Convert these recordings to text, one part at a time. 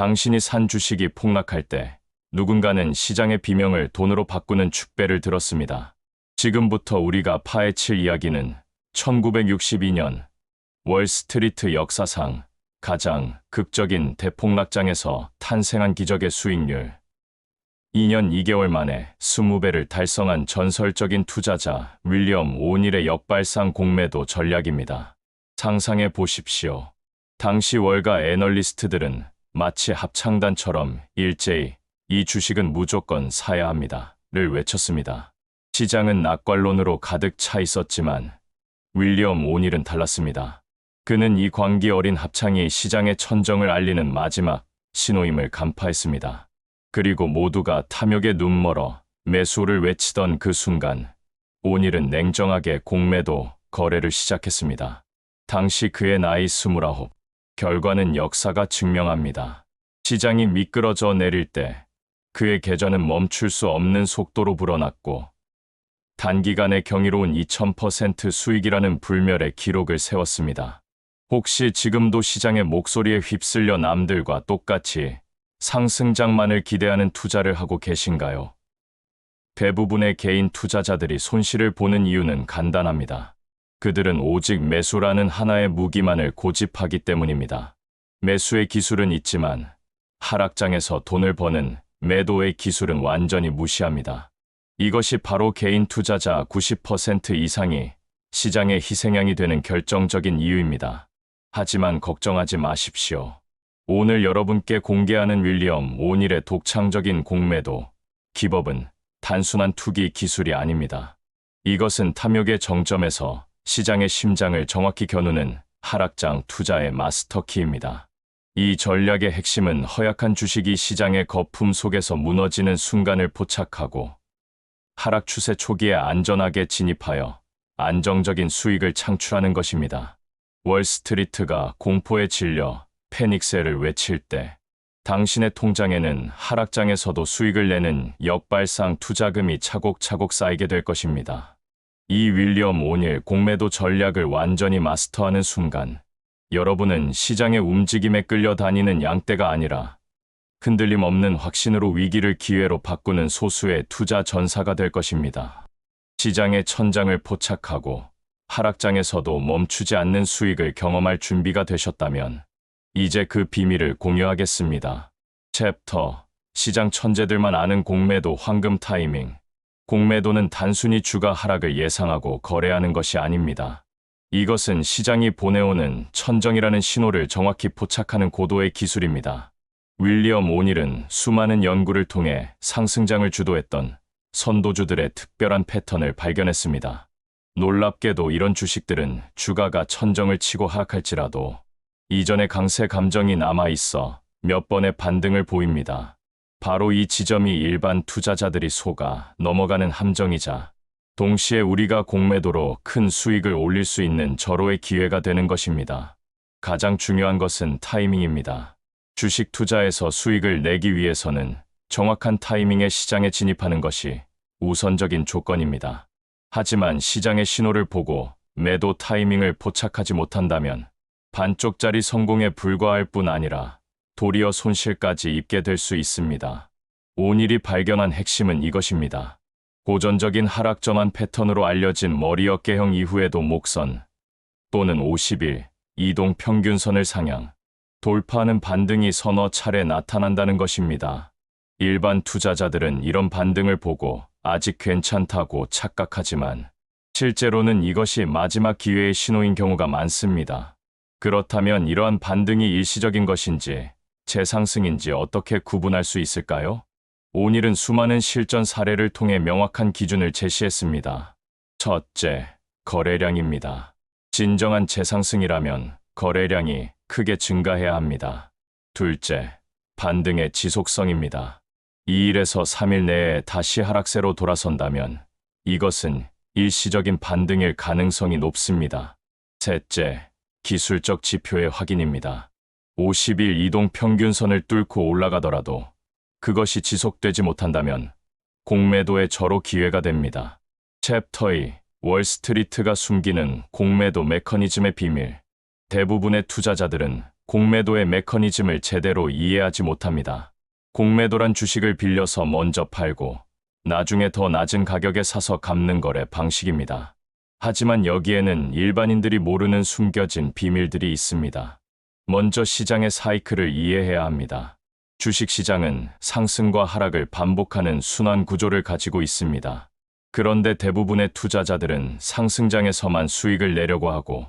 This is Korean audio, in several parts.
당신이 산 주식이 폭락할 때 누군가는 시장의 비명을 돈으로 바꾸는 축배를 들었습니다. 지금부터 우리가 파헤칠 이야기는 1962년 월스트리트 역사상 가장 극적인 대폭락장에서 탄생한 기적의 수익률. 2년 2개월 만에 20배를 달성한 전설적인 투자자 윌리엄 오닐의 역발상 공매도 전략입니다. 상상해 보십시오. 당시 월가 애널리스트들은 마치 합창단처럼 일제히 이 주식은 무조건 사야 합니다.를 외쳤습니다. 시장은 낙관론으로 가득 차 있었지만 윌리엄 오닐은 달랐습니다. 그는 이 광기 어린 합창이 시장의 천정을 알리는 마지막 신호임을 간파했습니다. 그리고 모두가 탐욕에 눈멀어 매수를 외치던 그 순간 오닐은 냉정하게 공매도 거래를 시작했습니다. 당시 그의 나이 29. 결과는 역사가 증명합니다. 시장이 미끄러져 내릴 때 그의 계좌는 멈출 수 없는 속도로 불어났고 단기간에 경이로운 2000% 수익이라는 불멸의 기록을 세웠습니다. 혹시 지금도 시장의 목소리에 휩쓸려 남들과 똑같이 상승장만을 기대하는 투자를 하고 계신가요? 대부분의 개인 투자자들이 손실을 보는 이유는 간단합니다. 그들은 오직 매수라는 하나의 무기만을 고집하기 때문입니다. 매수의 기술은 있지만 하락장에서 돈을 버는 매도의 기술은 완전히 무시합니다. 이것이 바로 개인 투자자 90% 이상이 시장의 희생양이 되는 결정적인 이유입니다. 하지만 걱정하지 마십시오. 오늘 여러분께 공개하는 윌리엄 오닐의 독창적인 공매도 기법은 단순한 투기 기술이 아닙니다. 이것은 탐욕의 정점에서 시장의 심장을 정확히 겨누는 하락장 투자의 마스터키입니다. 이 전략의 핵심은 허약한 주식이 시장의 거품 속에서 무너지는 순간을 포착하고 하락 추세 초기에 안전하게 진입하여 안정적인 수익을 창출하는 것입니다. 월스트리트가 공포에 질려 패닉셀을 외칠 때 당신의 통장에는 하락장에서도 수익을 내는 역발상 투자금이 차곡차곡 쌓이게 될 것입니다. 이 윌리엄 오닐 공매도 전략을 완전히 마스터하는 순간 여러분은 시장의 움직임에 끌려다니는 양떼가 아니라 흔들림 없는 확신으로 위기를 기회로 바꾸는 소수의 투자 전사가 될 것입니다. 시장의 천장을 포착하고 하락장에서도 멈추지 않는 수익을 경험할 준비가 되셨다면 이제 그 비밀을 공유하겠습니다. 챕터 시장 천재들만 아는 공매도 황금 타이밍. 공매도는 단순히 주가 하락을 예상하고 거래하는 것이 아닙니다. 이것은 시장이 보내오는 천정이라는 신호를 정확히 포착하는 고도의 기술입니다. 윌리엄 오닐은 수많은 연구를 통해 상승장을 주도했던 선도주들의 특별한 패턴을 발견했습니다. 놀랍게도 이런 주식들은 주가가 천정을 치고 하락할지라도 이전의 강세 감정이 남아있어 몇 번의 반등을 보입니다. 바로 이 지점이 일반 투자자들이 속아 넘어가는 함정이자 동시에 우리가 공매도로 큰 수익을 올릴 수 있는 절호의 기회가 되는 것입니다. 가장 중요한 것은 타이밍입니다. 주식 투자에서 수익을 내기 위해서는 정확한 타이밍에 시장에 진입하는 것이 우선적인 조건입니다. 하지만 시장의 신호를 보고 매도 타이밍을 포착하지 못한다면 반쪽짜리 성공에 불과할 뿐 아니라 도리어 손실까지 입게 될 수 있습니다. 오닐이 발견한 핵심은 이것입니다. 고전적인 하락전환 패턴으로 알려진 머리 어깨형 이후에도 목선 또는 50일 이동 평균선을 상향, 돌파하는 반등이 서너 차례 나타난다는 것입니다. 일반 투자자들은 이런 반등을 보고 아직 괜찮다고 착각하지만 실제로는 이것이 마지막 기회의 신호인 경우가 많습니다. 그렇다면 이러한 반등이 일시적인 것인지 재상승인지 어떻게 구분할 수 있을까요? 오닐은 수많은 실전 사례를 통해 명확한 기준을 제시했습니다. 첫째, 거래량입니다. 진정한 재상승이라면 거래량이 크게 증가해야 합니다. 둘째, 반등의 지속성입니다. 2일에서 3일 내에 다시 하락세로 돌아선다면 이것은 일시적인 반등일 가능성이 높습니다. 셋째, 기술적 지표의 확인입니다. 50일 이동 평균선을 뚫고 올라가더라도 그것이 지속되지 못한다면 공매도의 절호 기회가 됩니다. 챕터 2. 월스트리트가 숨기는 공매도 메커니즘의 비밀. 대부분의 투자자들은 공매도의 메커니즘을 제대로 이해하지 못합니다. 공매도란 주식을 빌려서 먼저 팔고 나중에 더 낮은 가격에 사서 갚는 거래 방식입니다. 하지만 여기에는 일반인들이 모르는 숨겨진 비밀들이 있습니다. 먼저 시장의 사이클을 이해해야 합니다. 주식시장은 상승과 하락을 반복하는 순환 구조를 가지고 있습니다. 그런데 대부분의 투자자들은 상승장에서만 수익을 내려고 하고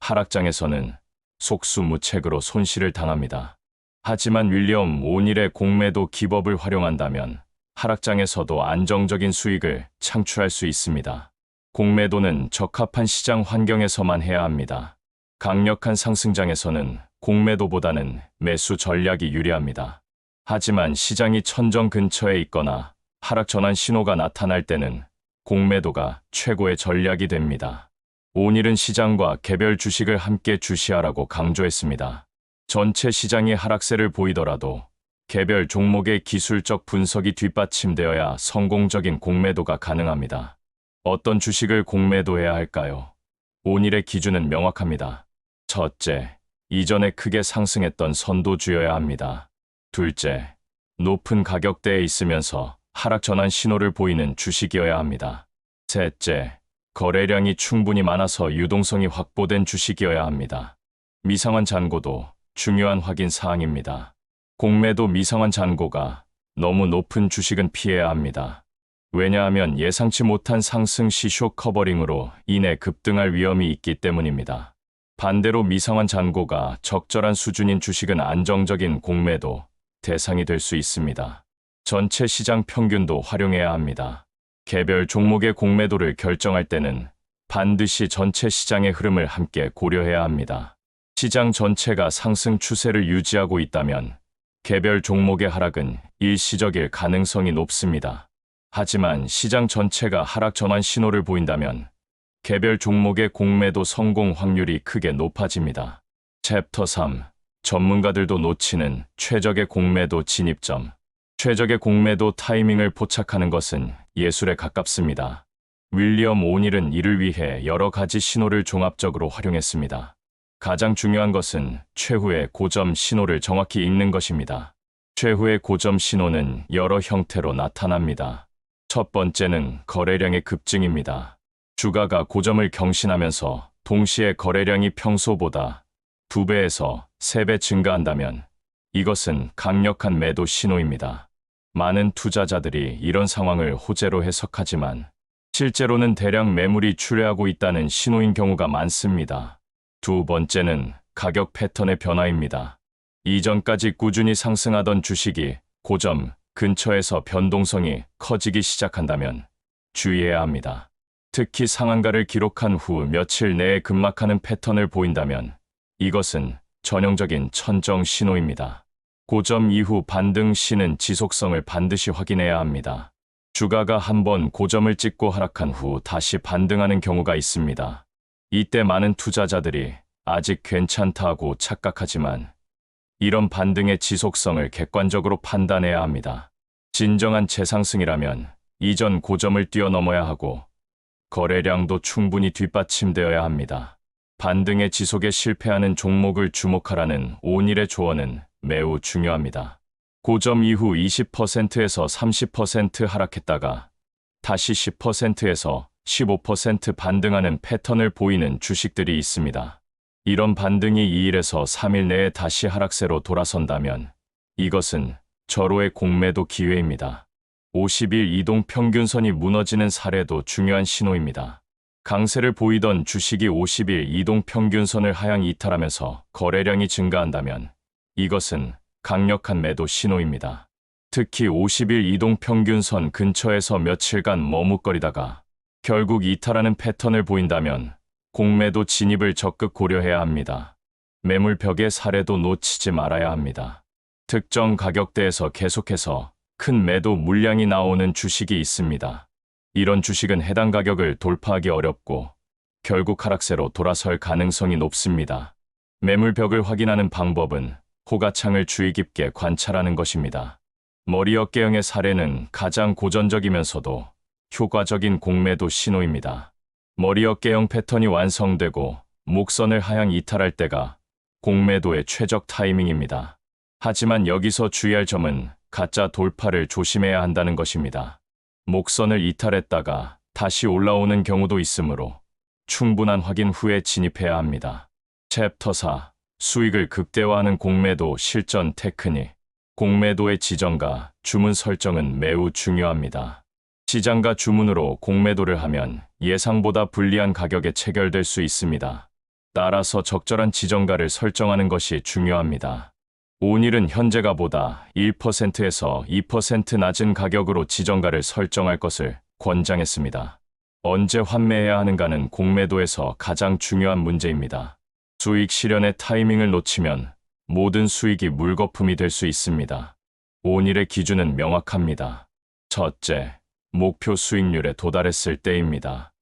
하락장에서는 속수무책으로 손실을 당합니다. 하지만 윌리엄 오닐의 공매도 기법을 활용한다면 하락장에서도 안정적인 수익을 창출할 수 있습니다. 공매도는 적합한 시장 환경에서만 해야 합니다. 강력한 상승장에서는 공매도보다는 매수 전략이 유리합니다. 하지만 시장이 천정 근처에 있거나 하락 전환 신호가 나타날 때는 공매도가 최고의 전략이 됩니다. 오닐은 시장과 개별 주식을 함께 주시하라고 강조했습니다. 전체 시장이 하락세를 보이더라도 개별 종목의 기술적 분석이 뒷받침되어야 성공적인 공매도가 가능합니다. 어떤 주식을 공매도해야 할까요? 오닐의 기준은 명확합니다. 첫째, 이전에 크게 상승했던 선도주여야 합니다. 둘째, 높은 가격대에 있으면서 하락 전환 신호를 보이는 주식이어야 합니다. 셋째, 거래량이 충분히 많아서 유동성이 확보된 주식이어야 합니다. 미상환 잔고도 중요한 확인 사항입니다. 공매도 미상환 잔고가 너무 높은 주식은 피해야 합니다. 왜냐하면 예상치 못한 상승 시 숏 커버링으로 인해 급등할 위험이 있기 때문입니다. 반대로 미상환 잔고가 적절한 수준인 주식은 안정적인 공매도 대상이 될 수 있습니다. 전체 시장 평균도 활용해야 합니다. 개별 종목의 공매도를 결정할 때는 반드시 전체 시장의 흐름을 함께 고려해야 합니다. 시장 전체가 상승 추세를 유지하고 있다면 개별 종목의 하락은 일시적일 가능성이 높습니다. 하지만 시장 전체가 하락 전환 신호를 보인다면 개별 종목의 공매도 성공 확률이 크게 높아집니다. 챕터 3. 전문가들도 놓치는 최적의 공매도 진입점. 최적의 공매도 타이밍을 포착하는 것은 예술에 가깝습니다. 윌리엄 오닐은 이를 위해 여러 가지 신호를 종합적으로 활용했습니다. 가장 중요한 것은 최후의 고점 신호를 정확히 읽는 것입니다. 최후의 고점 신호는 여러 형태로 나타납니다. 첫 번째는 거래량의 급증입니다. 주가가 고점을 경신하면서 동시에 거래량이 평소보다 2배에서 3배 증가한다면 이것은 강력한 매도 신호입니다. 많은 투자자들이 이런 상황을 호재로 해석하지만 실제로는 대량 매물이 출회하고 있다는 신호인 경우가 많습니다. 두 번째는 가격 패턴의 변화입니다. 이전까지 꾸준히 상승하던 주식이 고점 근처에서 변동성이 커지기 시작한다면 주의해야 합니다. 특히 상한가를 기록한 후 며칠 내에 급락하는 패턴을 보인다면 이것은 전형적인 천정 신호입니다. 고점 이후 반등 시는 지속성을 반드시 확인해야 합니다. 주가가 한번 고점을 찍고 하락한 후 다시 반등하는 경우가 있습니다. 이때 많은 투자자들이 아직 괜찮다고 착각하지만 이런 반등의 지속성을 객관적으로 판단해야 합니다. 진정한 재상승이라면 이전 고점을 뛰어넘어야 하고 거래량도 충분히 뒷받침되어야 합니다. 반등의 지속에 실패하는 종목을 주목하라는 오닐의 조언은 매우 중요합니다. 고점 이후 20%에서 30% 하락했다가 다시 10%에서 15% 반등하는 패턴을 보이는 주식들이 있습니다. 이런 반등이 2일에서 3일 내에 다시 하락세로 돌아선다면 이것은 절호의 공매도 기회입니다. 50일 이동 평균선이 무너지는 사례도 중요한 신호입니다. 강세를 보이던 주식이 50일 이동 평균선을 하향 이탈하면서 거래량이 증가한다면 이것은 강력한 매도 신호입니다. 특히 50일 이동 평균선 근처에서 며칠간 머뭇거리다가 결국 이탈하는 패턴을 보인다면 공매도 진입을 적극 고려해야 합니다. 매물벽의 사례도 놓치지 말아야 합니다. 특정 가격대에서 계속해서 큰 매도 물량이 나오는 주식이 있습니다. 이런 주식은 해당 가격을 돌파하기 어렵고 결국 하락세로 돌아설 가능성이 높습니다. 매물벽을 확인하는 방법은 호가창을 주의 깊게 관찰하는 것입니다. 머리 어깨형의 사례는 가장 고전적이면서도 효과적인 공매도 신호입니다. 머리 어깨형 패턴이 완성되고 목선을 하향 이탈할 때가 공매도의 최적 타이밍입니다. 하지만 여기서 주의할 점은 가짜 돌파를 조심해야 한다는 것입니다. 목선을 이탈했다가 다시 올라오는 경우도 있으므로 충분한 확인 후에 진입해야 합니다. 챕터 4. 수익을 극대화하는 공매도 실전 테크닉. 공매도의 지정과 주문 설정은 매우 중요합니다. 시장가 주문으로 공매도를 하면 예상보다 불리한 가격에 체결될 수 있습니다. 따라서 적절한 지정가를 설정하는 것이 중요합니다. 오늘은 현재가보다 1%에서 2% 낮은 가격으로 지정가를 설정할 것을 권장했습니다. 언제 환매해야 하는가는 공매도에서 가장 중요한 문제입니다. 수익 실현의 타이밍을 놓치면 모든 수익이 물거품이 될 수 있습니다. 오늘의 기준은 명확합니다. 첫째, 목표 수익률에 도달했을 때입니다.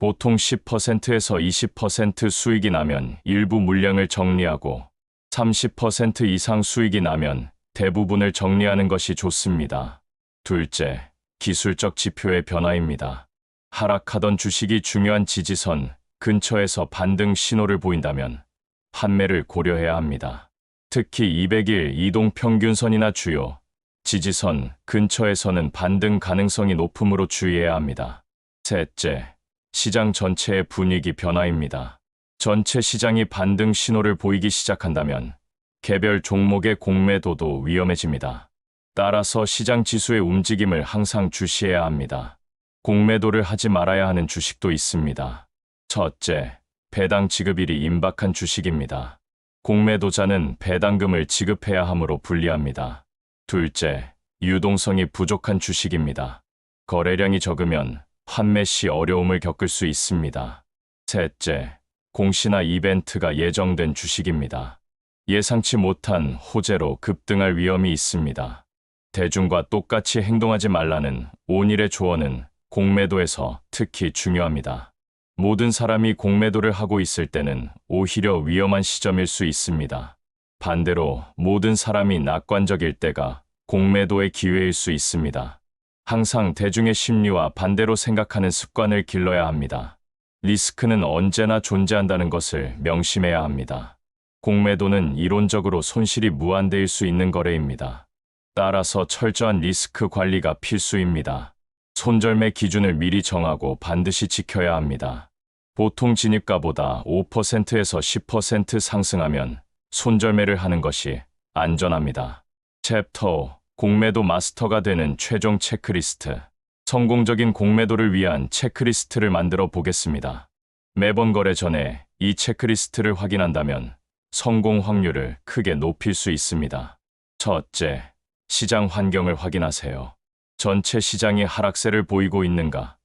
보통 10%에서 20% 수익이 나면 일부 물량을 정리하고 30% 이상 수익이 나면 대부분을 정리하는 것이 좋습니다. 둘째, 기술적 지표의 변화입니다. 하락하던 주식이 중요한 지지선 근처에서 반등 신호를 보인다면 판매를 고려해야 합니다. 특히 200일 이동평균선이나 주요 지지선 근처에서는 반등 가능성이 높으므로 주의해야 합니다. 셋째, 시장 전체의 분위기 변화입니다. 전체 시장이 반등 신호를 보이기 시작한다면 개별 종목의 공매도도 위험해집니다. 따라서 시장 지수의 움직임을 항상 주시해야 합니다. 공매도를 하지 말아야 하는 주식도 있습니다. 첫째, 배당 지급일이 임박한 주식입니다. 공매도자는 배당금을 지급해야 하므로 불리합니다. 둘째, 유동성이 부족한 주식입니다. 거래량이 적으면 환매 시 어려움을 겪을 수 있습니다. 셋째, 공시나 이벤트가 예정된 주식입니다. 예상치 못한 호재로 급등할 위험이 있습니다. 대중과 똑같이 행동하지 말라는 오늘의 조언은 공매도에서 특히 중요합니다. 모든 사람이 공매도를 하고 있을 때는 오히려 위험한 시점일 수 있습니다. 반대로 모든 사람이 낙관적일 때가 공매도의 기회일 수 있습니다. 항상 대중의 심리와 반대로 생각하는 습관을 길러야 합니다. 리스크는 언제나 존재한다는 것을 명심해야 합니다. 공매도는 이론적으로 손실이 무한대일 수 있는 거래입니다. 따라서 철저한 리스크 관리가 필수입니다. 손절매 기준을 미리 정하고 반드시 지켜야 합니다. 보통 진입가보다 5%에서 10% 상승하면 손절매를 하는 것이 안전합니다. 챕터 5. 공매도 마스터가 되는 최종 체크리스트. 성공적인 공매도를 위한 체크리스트를 만들어 보겠습니다. 매번 거래 전에 이 체크리스트를 확인한다면 성공 확률을 크게 높일 수 있습니다. 첫째, 시장 환경을 확인하세요. 전체 시장이 하락세를 보이고 있는가?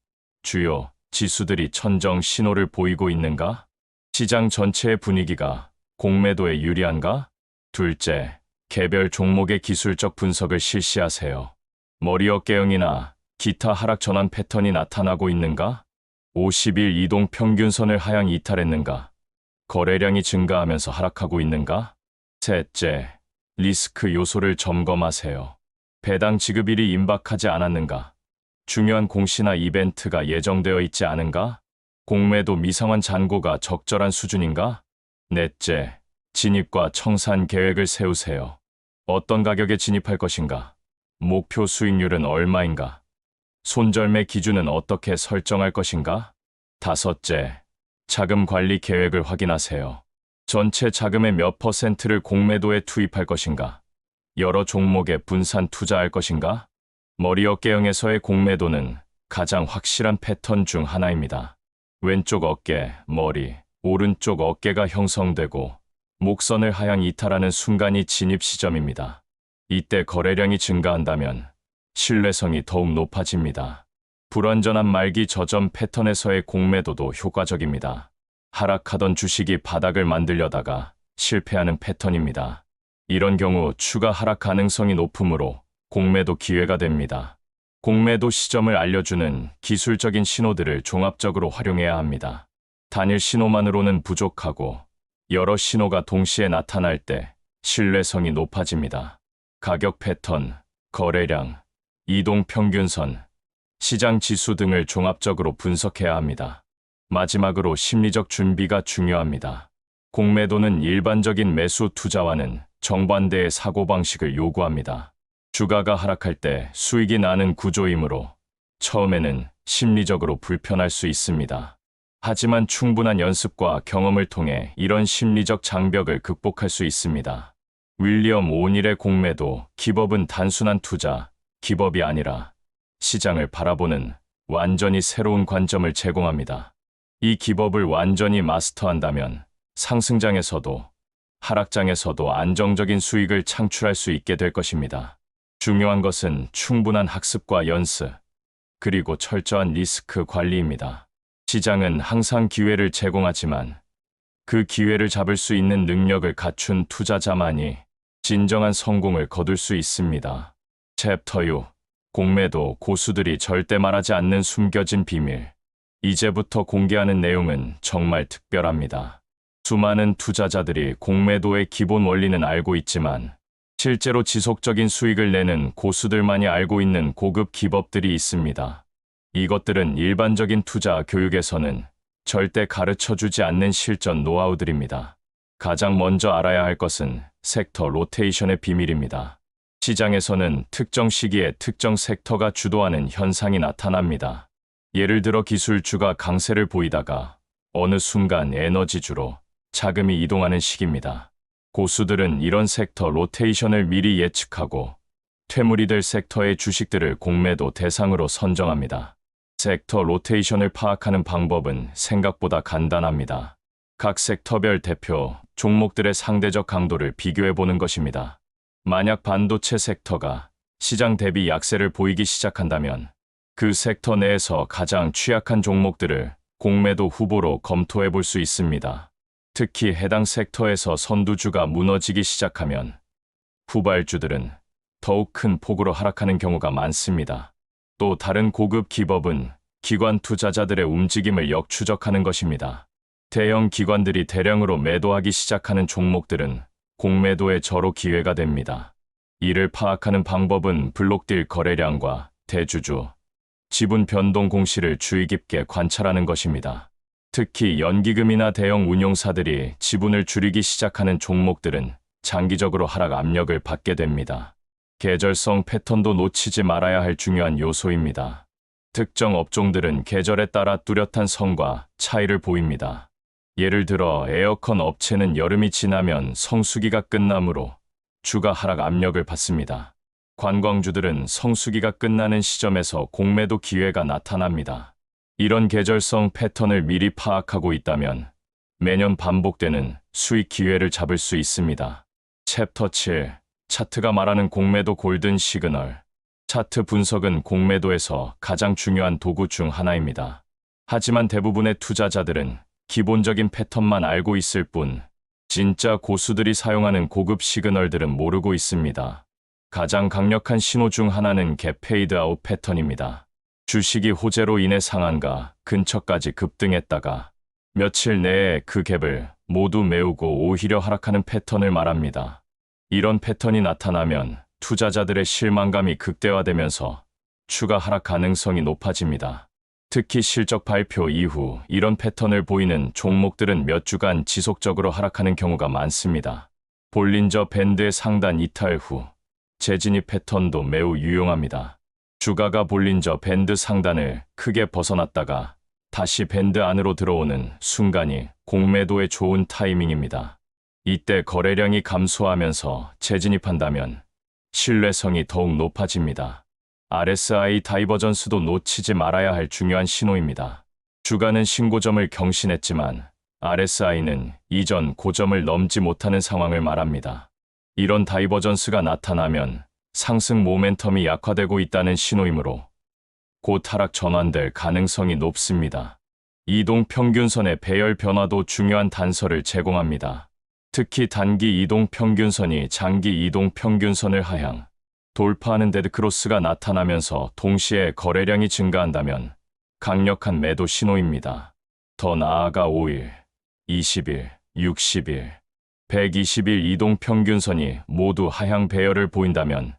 주요 지수들이 천정 신호를 보이고 있는가? 시장 전체의 분위기가 공매도에 유리한가? 둘째, 개별 종목의 기술적 분석을 실시하세요. 머리 어깨형이나 기타 하락 전환 패턴이 나타나고 있는가? 50일 이동 평균선을 하향 이탈했는가? 거래량이 증가하면서 하락하고 있는가? 셋째, 리스크 요소를 점검하세요. 배당 지급일이 임박하지 않았는가? 중요한 공시나 이벤트가 예정되어 있지 않은가? 공매도 미상환 잔고가 적절한 수준인가? 넷째, 진입과 청산 계획을 세우세요. 어떤 가격에 진입할 것인가? 목표 수익률은 얼마인가? 손절매 기준은 어떻게 설정할 것인가? 다섯째, 자금 관리 계획을 확인하세요. 전체 자금의 몇 %를 공매도에 투입할 것인가? 여러 종목에 분산 투자할 것인가? 머리 어깨형에서의 공매도는 가장 확실한 패턴 중 하나입니다. 왼쪽 어깨, 머리, 오른쪽 어깨가 형성되고 목선을 하향 이탈하는 순간이 진입 시점입니다. 이때 거래량이 증가한다면 신뢰성이 더욱 높아집니다. 불완전한 말기 저점 패턴에서의 공매도도 효과적입니다. 하락하던 주식이 바닥을 만들려다가 실패하는 패턴입니다. 이런 경우 추가 하락 가능성이 높으므로 공매도 기회가 됩니다. 공매도 시점을 알려주는 기술적인 신호들을 종합적으로 활용해야 합니다. 단일 신호만으로는 부족하고 여러 신호가 동시에 나타날 때 신뢰성이 높아집니다. 가격 패턴, 거래량, 이동 평균선, 시장 지수 등을 종합적으로 분석해야 합니다. 마지막으로 심리적 준비가 중요합니다. 공매도는 일반적인 매수 투자와는 정반대의 사고방식을 요구합니다. 주가가 하락할 때 수익이 나는 구조이므로 처음에는 심리적으로 불편할 수 있습니다. 하지만 충분한 연습과 경험을 통해 이런 심리적 장벽을 극복할 수 있습니다. 윌리엄 오닐의 공매도 기법은 단순한 투자, 기법이 아니라 시장을 바라보는 완전히 새로운 관점을 제공합니다. 이 기법을 완전히 마스터한다면 상승장에서도 하락장에서도 안정적인 수익을 창출할 수 있게 될 것입니다. 중요한 것은 충분한 학습과 연습, 그리고 철저한 리스크 관리입니다. 시장은 항상 기회를 제공하지만 그 기회를 잡을 수 있는 능력을 갖춘 투자자만이 진정한 성공을 거둘 수 있습니다. 챕터 6. 공매도 고수들이 절대 말하지 않는 숨겨진 비밀. 이제부터 공개하는 내용은 정말 특별합니다. 수많은 투자자들이 공매도의 기본 원리는 알고 있지만 실제로 지속적인 수익을 내는 고수들만이 알고 있는 고급 기법들이 있습니다. 이것들은 일반적인 투자 교육에서는 절대 가르쳐주지 않는 실전 노하우들입니다. 가장 먼저 알아야 할 것은 섹터 로테이션의 비밀입니다. 시장에서는 특정 시기에 특정 섹터가 주도하는 현상이 나타납니다. 예를 들어 기술주가 강세를 보이다가 어느 순간 에너지주로 자금이 이동하는 시기입니다. 고수들은 이런 섹터 로테이션을 미리 예측하고 퇴물이 될 섹터의 주식들을 공매도 대상으로 선정합니다. 섹터 로테이션을 파악하는 방법은 생각보다 간단합니다. 각 섹터별 대표 종목들의 상대적 강도를 비교해 보는 것입니다. 만약 반도체 섹터가 시장 대비 약세를 보이기 시작한다면 그 섹터 내에서 가장 취약한 종목들을 공매도 후보로 검토해 볼 수 있습니다. 특히 해당 섹터에서 선두주가 무너지기 시작하면 후발주들은 더욱 큰 폭으로 하락하는 경우가 많습니다. 또 다른 고급 기법은 기관 투자자들의 움직임을 역추적하는 것입니다. 대형 기관들이 대량으로 매도하기 시작하는 종목들은 공매도의 절호 기회가 됩니다. 이를 파악하는 방법은 블록딜 거래량과 대주주, 지분 변동 공시를 주의 깊게 관찰하는 것입니다. 특히 연기금이나 대형 운용사들이 지분을 줄이기 시작하는 종목들은 장기적으로 하락 압력을 받게 됩니다. 계절성 패턴도 놓치지 말아야 할 중요한 요소입니다. 특정 업종들은 계절에 따라 뚜렷한 성과 차이를 보입니다. 예를 들어 에어컨 업체는 여름이 지나면 성수기가 끝나므로 주가 하락 압력을 받습니다. 관광주들은 성수기가 끝나는 시점에서 공매도 기회가 나타납니다. 이런 계절성 패턴을 미리 파악하고 있다면 매년 반복되는 수익 기회를 잡을 수 있습니다. 챕터 7. 차트가 말하는 공매도 골든 시그널. 차트 분석은 공매도에서 가장 중요한 도구 중 하나입니다. 하지만 대부분의 투자자들은 기본적인 패턴만 알고 있을 뿐 진짜 고수들이 사용하는 고급 시그널들은 모르고 있습니다. 가장 강력한 신호 중 하나는 갭 페이드 아웃 패턴입니다. 주식이 호재로 인해 상한가 근처까지 급등했다가 며칠 내에 그 갭을 모두 메우고 오히려 하락하는 패턴을 말합니다. 이런 패턴이 나타나면 투자자들의 실망감이 극대화되면서 추가 하락 가능성이 높아집니다. 특히 실적 발표 이후 이런 패턴을 보이는 종목들은 몇 주간 지속적으로 하락하는 경우가 많습니다. 볼린저 밴드의 상단 이탈 후 재진입 패턴도 매우 유용합니다. 주가가 볼린저 밴드 상단을 크게 벗어났다가 다시 밴드 안으로 들어오는 순간이 공매도의 좋은 타이밍입니다. 이때 거래량이 감소하면서 재진입한다면 신뢰성이 더욱 높아집니다. RSI 다이버전스도 놓치지 말아야 할 중요한 신호입니다. 주가는 신고점을 경신했지만 RSI는 이전 고점을 넘지 못하는 상황을 말합니다. 이런 다이버전스가 나타나면 상승 모멘텀이 약화되고 있다는 신호이므로 곧 하락 전환될 가능성이 높습니다. 이동 평균선의 배열 변화도 중요한 단서를 제공합니다. 특히 단기 이동 평균선이 장기 이동 평균선을 하향 돌파하는 데드크로스가 나타나면서 동시에 거래량이 증가한다면 강력한 매도 신호입니다. 더 나아가 5일, 20일, 60일, 120일 이동 평균선이 모두 하향 배열을 보인다면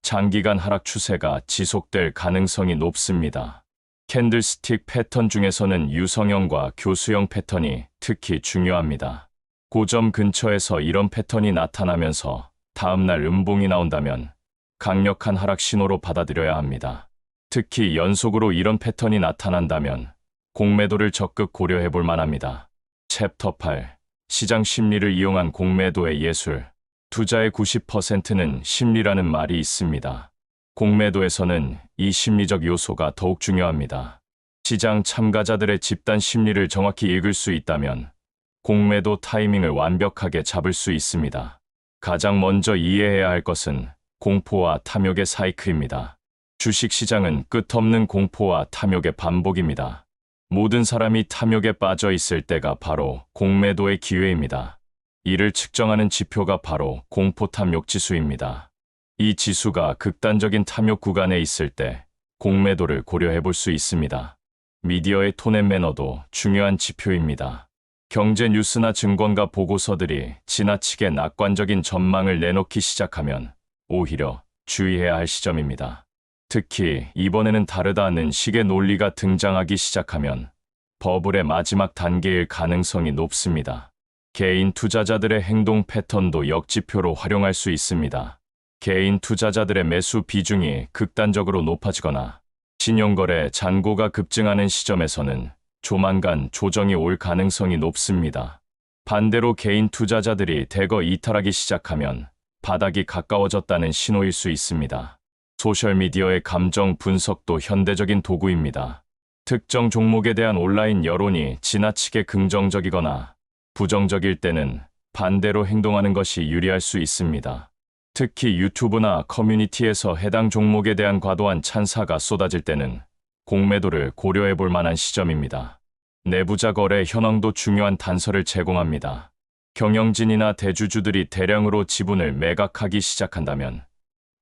장기간 하락 추세가 지속될 가능성이 높습니다. 캔들스틱 패턴 중에서는 유성형과 교수형 패턴이 특히 중요합니다. 고점 근처에서 이런 패턴이 나타나면서 다음날 음봉이 나온다면 강력한 하락 신호로 받아들여야 합니다. 특히 연속으로 이런 패턴이 나타난다면 공매도를 적극 고려해 볼 만합니다. 챕터 8. 시장 심리를 이용한 공매도의 예술. 투자의 90%는 심리라는 말이 있습니다. 공매도에서는 이 심리적 요소가 더욱 중요합니다. 시장 참가자들의 집단 심리를 정확히 읽을 수 있다면 공매도 타이밍을 완벽하게 잡을 수 있습니다. 가장 먼저 이해해야 할 것은 공포와 탐욕의 사이클입니다. 주식시장은 끝없는 공포와 탐욕의 반복입니다. 모든 사람이 탐욕에 빠져 있을 때가 바로 공매도의 기회입니다. 이를 측정하는 지표가 바로 공포탐욕 지수입니다. 이 지수가 극단적인 탐욕 구간에 있을 때 공매도를 고려해 볼 수 있습니다. 미디어의 톤 앤 매너도 중요한 지표입니다. 경제 뉴스나 증권가 보고서들이 지나치게 낙관적인 전망을 내놓기 시작하면 오히려 주의해야 할 시점입니다. 특히 이번에는 다르다는 식의 논리가 등장하기 시작하면 버블의 마지막 단계일 가능성이 높습니다. 개인 투자자들의 행동 패턴도 역지표로 활용할 수 있습니다. 개인 투자자들의 매수 비중이 극단적으로 높아지거나 신용거래 잔고가 급증하는 시점에서는 조만간 조정이 올 가능성이 높습니다. 반대로 개인 투자자들이 대거 이탈하기 시작하면 바닥이 가까워졌다는 신호일 수 있습니다. 소셜미디어의 감정 분석도 현대적인 도구입니다. 특정 종목에 대한 온라인 여론이 지나치게 긍정적이거나 부정적일 때는 반대로 행동하는 것이 유리할 수 있습니다. 특히 유튜브나 커뮤니티에서 해당 종목에 대한 과도한 찬사가 쏟아질 때는 공매도를 고려해 볼 만한 시점입니다. 내부자 거래 현황도 중요한 단서를 제공합니다. 경영진이나 대주주들이 대량으로 지분을 매각하기 시작한다면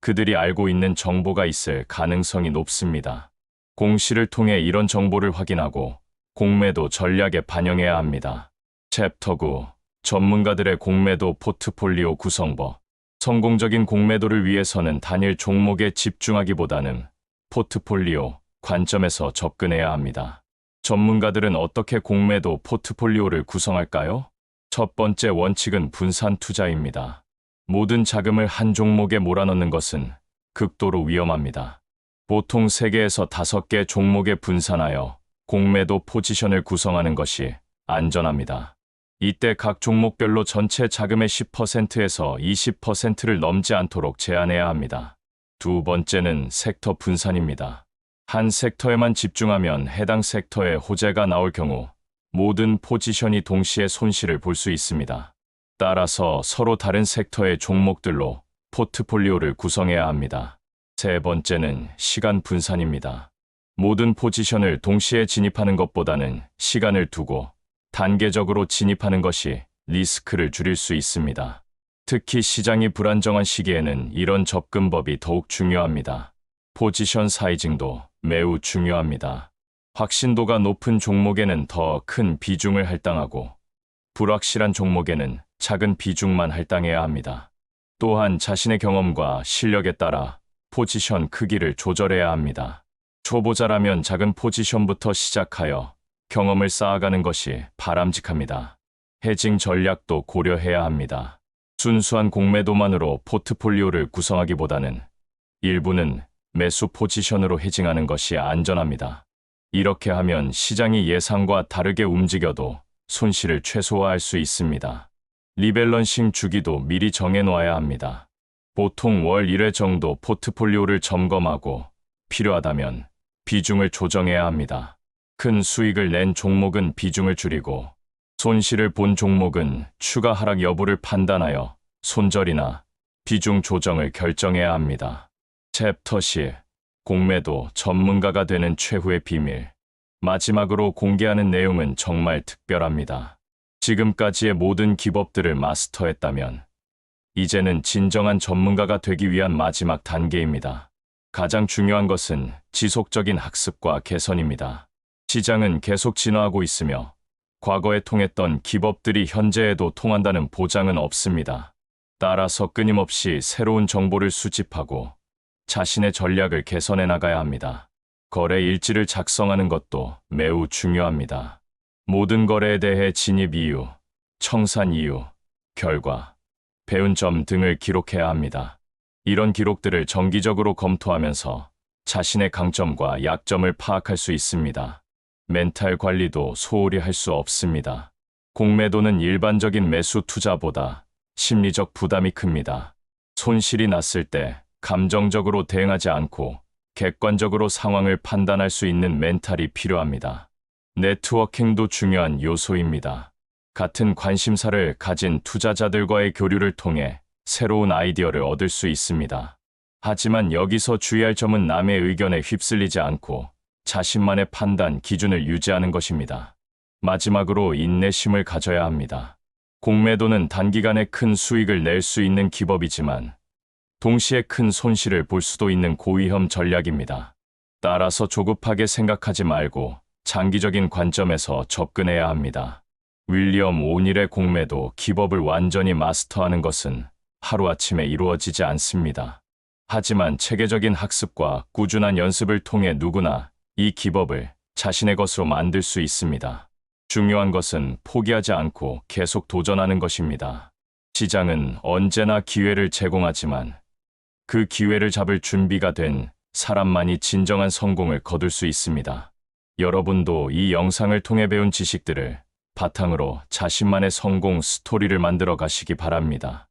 그들이 알고 있는 정보가 있을 가능성이 높습니다. 공시를 통해 이런 정보를 확인하고 공매도 전략에 반영해야 합니다. 챕터 9. 전문가들의 공매도 포트폴리오 구성법. 성공적인 공매도를 위해서는 단일 종목에 집중하기보다는 포트폴리오 관점에서 접근해야 합니다. 전문가들은 어떻게 공매도 포트폴리오를 구성할까요? 첫 번째 원칙은 분산 투자입니다. 모든 자금을 한 종목에 몰아넣는 것은 극도로 위험합니다. 보통 3개에서 5개 종목에 분산하여 공매도 포지션을 구성하는 것이 안전합니다. 이때 각 종목별로 전체 자금의 10%에서 20%를 넘지 않도록 제한해야 합니다. 두 번째는 섹터 분산입니다. 한 섹터에만 집중하면 해당 섹터에 호재가 나올 경우 모든 포지션이 동시에 손실을 볼 수 있습니다. 따라서 서로 다른 섹터의 종목들로 포트폴리오를 구성해야 합니다. 세 번째는 시간 분산입니다. 모든 포지션을 동시에 진입하는 것보다는 시간을 두고 단계적으로 진입하는 것이 리스크를 줄일 수 있습니다. 특히 시장이 불안정한 시기에는 이런 접근법이 더욱 중요합니다. 포지션 사이징도 매우 중요합니다. 확신도가 높은 종목에는 더 큰 비중을 할당하고 불확실한 종목에는 작은 비중만 할당해야 합니다. 또한 자신의 경험과 실력에 따라 포지션 크기를 조절해야 합니다. 초보자라면 작은 포지션부터 시작하여 경험을 쌓아가는 것이 바람직합니다. 해징 전략도 고려해야 합니다. 순수한 공매도만으로 포트폴리오를 구성하기보다는 일부는 매수 포지션으로 해징하는 것이 안전합니다. 이렇게 하면 시장이 예상과 다르게 움직여도 손실을 최소화할 수 있습니다. 리밸런싱 주기도 미리 정해놓아야 합니다. 보통 월 1회 정도 포트폴리오를 점검하고 필요하다면 비중을 조정해야 합니다. 큰 수익을 낸 종목은 비중을 줄이고 손실을 본 종목은 추가 하락 여부를 판단하여 손절이나 비중 조정을 결정해야 합니다. 챕터 10. 공매도 전문가가 되는 최후의 비밀. 마지막으로 공개하는 내용은 정말 특별합니다. 지금까지의 모든 기법들을 마스터했다면 이제는 진정한 전문가가 되기 위한 마지막 단계입니다. 가장 중요한 것은 지속적인 학습과 개선입니다. 시장은 계속 진화하고 있으며 과거에 통했던 기법들이 현재에도 통한다는 보장은 없습니다. 따라서 끊임없이 새로운 정보를 수집하고 자신의 전략을 개선해 나가야 합니다. 거래 일지를 작성하는 것도 매우 중요합니다. 모든 거래에 대해 진입 이유, 청산 이유, 결과, 배운 점 등을 기록해야 합니다. 이런 기록들을 정기적으로 검토하면서 자신의 강점과 약점을 파악할 수 있습니다. 멘탈 관리도 소홀히 할 수 없습니다. 공매도는 일반적인 매수 투자보다 심리적 부담이 큽니다. 손실이 났을 때 감정적으로 대응하지 않고 객관적으로 상황을 판단할 수 있는 멘탈이 필요합니다. 네트워킹도 중요한 요소입니다. 같은 관심사를 가진 투자자들과의 교류를 통해 새로운 아이디어를 얻을 수 있습니다. 하지만 여기서 주의할 점은 남의 의견에 휩쓸리지 않고 자신만의 판단 기준을 유지하는 것입니다. 마지막으로 인내심을 가져야 합니다. 공매도는 단기간에 큰 수익을 낼 수 있는 기법이지만 동시에 큰 손실을 볼 수도 있는 고위험 전략입니다. 따라서 조급하게 생각하지 말고 장기적인 관점에서 접근해야 합니다. 윌리엄 오닐의 공매도 기법을 완전히 마스터하는 것은 하루아침에 이루어지지 않습니다. 하지만 체계적인 학습과 꾸준한 연습을 통해 누구나 이 기법을 자신의 것으로 만들 수 있습니다. 중요한 것은 포기하지 않고 계속 도전하는 것입니다. 시장은 언제나 기회를 제공하지만 그 기회를 잡을 준비가 된 사람만이 진정한 성공을 거둘 수 있습니다. 여러분도 이 영상을 통해 배운 지식들을 바탕으로 자신만의 성공 스토리를 만들어 가시기 바랍니다.